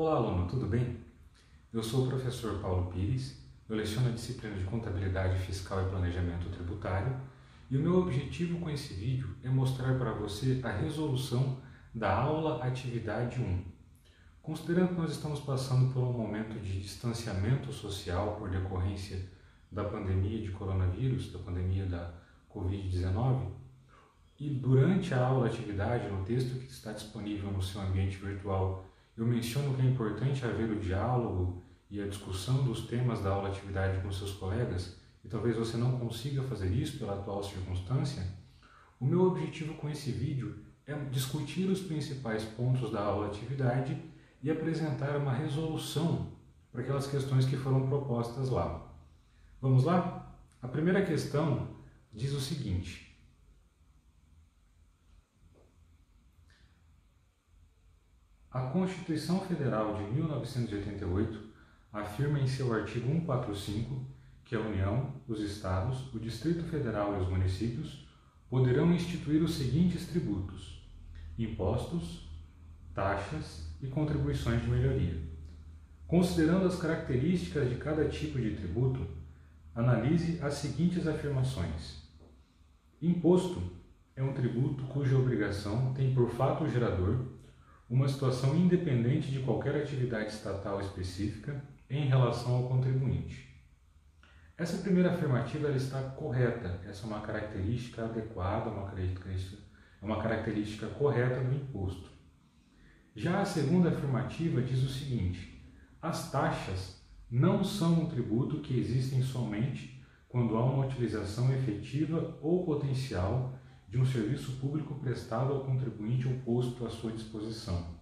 Olá, aluno, tudo bem? Eu sou o professor Paulo Pires, eu leciono a disciplina de Contabilidade Fiscal e Planejamento Tributário e o meu objetivo com esse vídeo é mostrar para você a resolução da aula Atividade 1. Considerando que nós estamos passando por um momento de distanciamento social por decorrência da pandemia de coronavírus, da pandemia da Covid-19, e durante a aula Atividade, no texto que está disponível no seu ambiente virtual, eu menciono que é importante haver o diálogo e a discussão dos temas da aula Atividade com seus colegas, e talvez você não consiga fazer isso pela atual circunstância. O meu objetivo com esse vídeo é discutir os principais pontos da aula Atividade e apresentar uma resolução para aquelas questões que foram propostas lá. Vamos lá? A primeira questão diz o seguinte: a Constituição Federal de 1988 afirma em seu artigo 145 que a União, os Estados, o Distrito Federal e os municípios poderão instituir os seguintes tributos: impostos, taxas e contribuições de melhoria. Considerando as características de cada tipo de tributo, analise as seguintes afirmações. Imposto é um tributo cuja obrigação tem por fato gerador uma situação independente de qualquer atividade estatal específica em relação ao contribuinte. Essa primeira afirmativa ela está correta, essa é uma característica adequada, uma característica correta do imposto. Já a segunda afirmativa diz o seguinte: as taxas não são um tributo que existem somente quando há uma utilização efetiva ou potencial de um serviço público prestado ao contribuinte ou posto à sua disposição.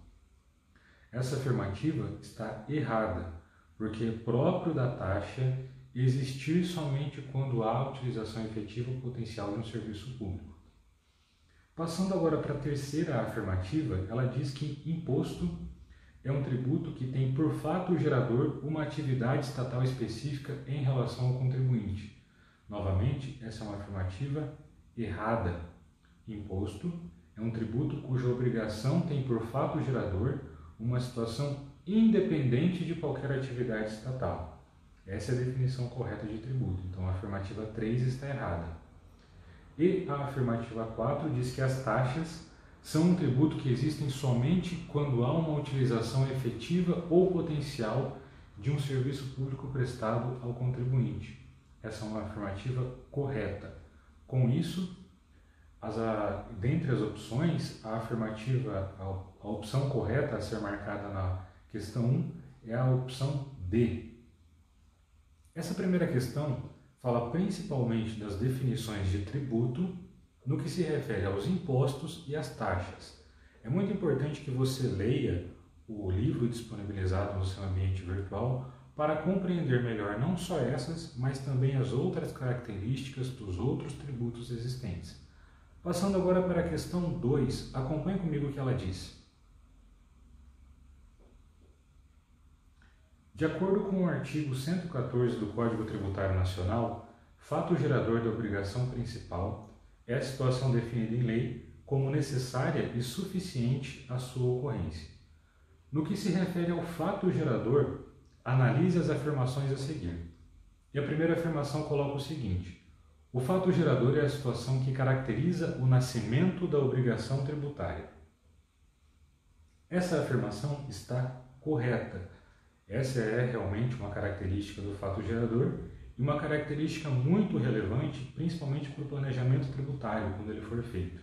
Essa afirmativa está errada, porque é próprio da taxa existir somente quando há utilização efetiva ou potencial de um serviço público. Passando agora para a terceira afirmativa, ela diz que imposto é um tributo que tem por fato gerador uma atividade estatal específica em relação ao contribuinte. Novamente, essa é uma afirmativa errada. Imposto é um tributo cuja obrigação tem por fato gerador uma situação independente de qualquer atividade estatal. Essa é a definição correta de tributo. Então a afirmativa 3 está errada. E a afirmativa 4 diz que as taxas são um tributo que existem somente quando há uma utilização efetiva ou potencial de um serviço público prestado ao contribuinte. Essa é uma afirmativa correta. Com isso, dentre as opções, a opção correta a ser marcada na questão 1 é a opção D. Essa primeira questão fala principalmente das definições de tributo no que se refere aos impostos e às taxas. É muito importante que você leia o livro disponibilizado no seu ambiente virtual para compreender melhor não só essas, mas também as outras características dos outros tributos existentes. Passando agora para a questão 2, acompanhe comigo o que ela diz. De acordo com o artigo 114 do Código Tributário Nacional, fato gerador da obrigação principal é a situação definida em lei como necessária e suficiente à sua ocorrência. No que se refere ao fato gerador, analise as afirmações a seguir. E a primeira afirmação coloca o seguinte: o fato gerador é a situação que caracteriza o nascimento da obrigação tributária. Essa afirmação está correta. Essa é realmente uma característica do fato gerador e uma característica muito relevante, principalmente para o planejamento tributário, quando ele for feito.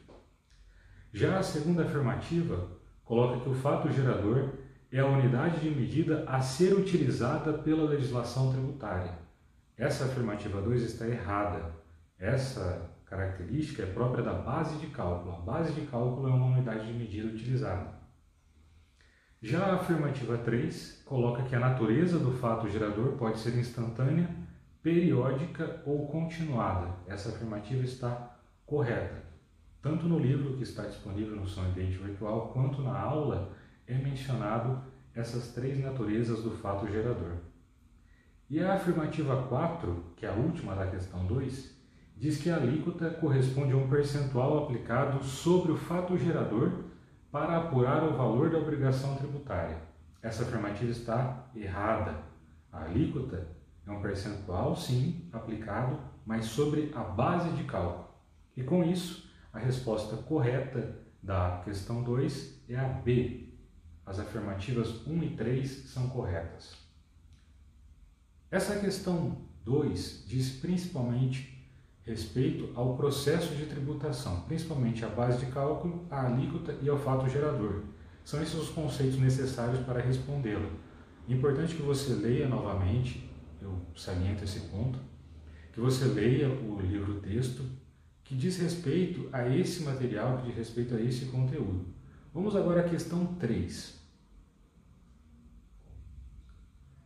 Já a segunda afirmativa coloca que o fato gerador é a unidade de medida a ser utilizada pela legislação tributária. Essa afirmativa 2 está errada. Essa característica é própria da base de cálculo. A base de cálculo é uma unidade de medida utilizada. Já a afirmativa 3 coloca que a natureza do fato gerador pode ser instantânea, periódica ou continuada. Essa afirmativa está correta. Tanto no livro que está disponível no seu ambiente virtual, quanto na aula é mencionado essas três naturezas do fato gerador. E a afirmativa 4, que é a última da questão 2, diz que a alíquota corresponde a um percentual aplicado sobre o fato gerador para apurar o valor da obrigação tributária. essa afirmativa está errada. A alíquota é um percentual, sim, aplicado, mas sobre a base de cálculo. E com isso, a resposta correta da questão 2 é a B. As afirmativas 1 e 3 são corretas. Essa questão 2 diz principalmente respeito ao processo de tributação, principalmente a base de cálculo, a alíquota e ao fato gerador. São esses os conceitos necessários para respondê-la. É importante que você leia novamente, eu saliento esse ponto, que você leia o livro-texto que diz respeito a esse material, que diz respeito a esse conteúdo. Vamos agora à questão 3.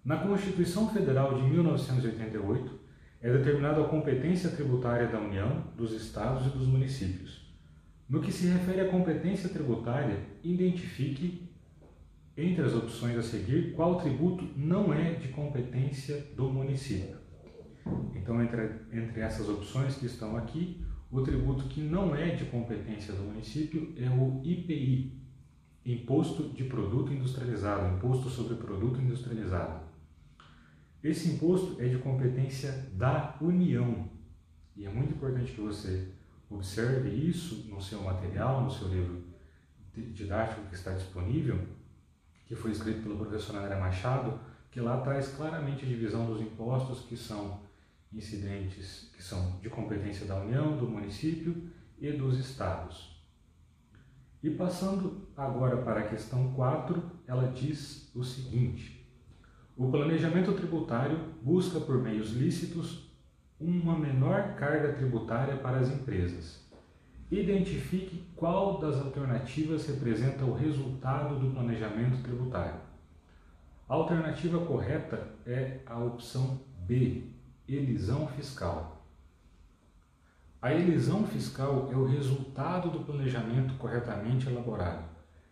Na Constituição Federal de 1988, é determinada a competência tributária da União, dos Estados e dos municípios. No que se refere à competência tributária, identifique, entre as opções a seguir, qual tributo não é de competência do município. Então, entre essas opções que estão aqui, o tributo que não é de competência do município é o IPI, Imposto de Produto Industrializado, Imposto sobre Produto Industrializado. Esse imposto é de competência da União e é muito importante que você observe isso no seu material, no seu livro didático que está disponível, que foi escrito pelo professor André Machado, que lá traz claramente a divisão dos impostos que são incidentes, que são de competência da União, do município e dos estados. E passando agora para a questão 4, ela diz o seguinte: o planejamento tributário busca por meios lícitos uma menor carga tributária para as empresas. Identifique qual das alternativas representa o resultado do planejamento tributário. A alternativa correta é a opção B, elisão fiscal. A elisão fiscal é o resultado do planejamento corretamente elaborado.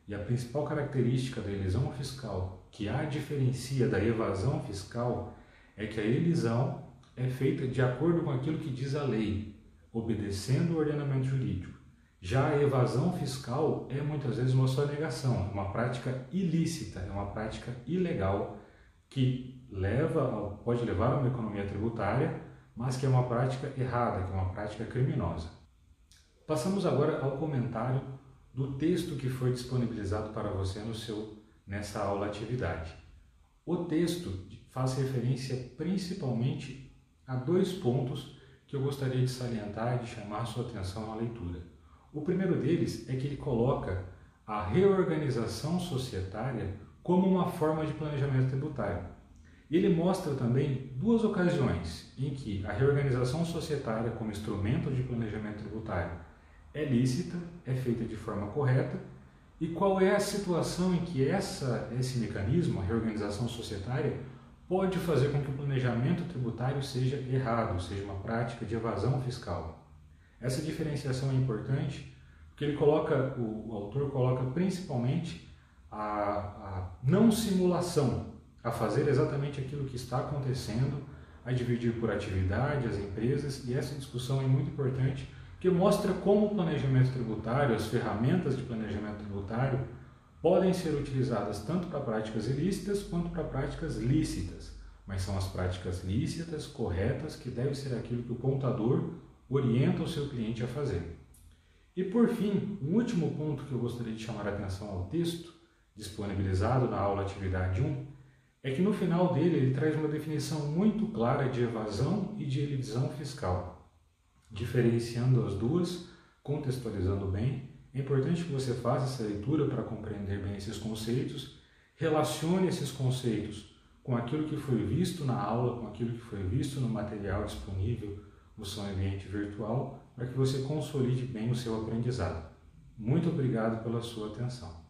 E a principal característica da elisão fiscal, que a diferencia da evasão fiscal, é que a elisão é feita de acordo com aquilo que diz a lei, obedecendo o ordenamento jurídico. Já a evasão fiscal é muitas vezes uma sonegação, uma prática ilícita, é uma prática ilegal que pode levar a uma economia tributária, mas que é uma prática errada, que é uma prática criminosa. Passamos agora ao comentário do texto que foi disponibilizado para você nessa aula atividade. O texto faz referência principalmente a 2 pontos que eu gostaria de salientar e de chamar sua atenção na leitura. O primeiro deles é que ele coloca a reorganização societária como uma forma de planejamento tributário. E ele mostra também 2 ocasiões em que a reorganização societária como instrumento de planejamento tributário é lícita, é feita de forma correta, e qual é a situação em que esse mecanismo, a reorganização societária, pode fazer com que o planejamento tributário seja errado, seja uma prática de evasão fiscal. Essa diferenciação é importante porque o autor coloca principalmente a não simulação, a fazer exatamente aquilo que está acontecendo, a dividir por atividade as empresas, e essa discussão é muito importante que mostra como o planejamento tributário, as ferramentas de planejamento tributário, podem ser utilizadas tanto para práticas ilícitas quanto para práticas lícitas, mas são as práticas lícitas, corretas, que deve ser aquilo que o contador orienta o seu cliente a fazer. E por fim, um último ponto que eu gostaria de chamar a atenção ao texto, disponibilizado na aula atividade 1, é que no final dele ele traz uma definição muito clara de evasão e de elisão fiscal. Diferenciando as duas, contextualizando bem, é importante que você faça essa leitura para compreender bem esses conceitos, relacione esses conceitos com aquilo que foi visto na aula, com aquilo que foi visto no material disponível no seu ambiente virtual, para que você consolide bem o seu aprendizado. Muito obrigado pela sua atenção.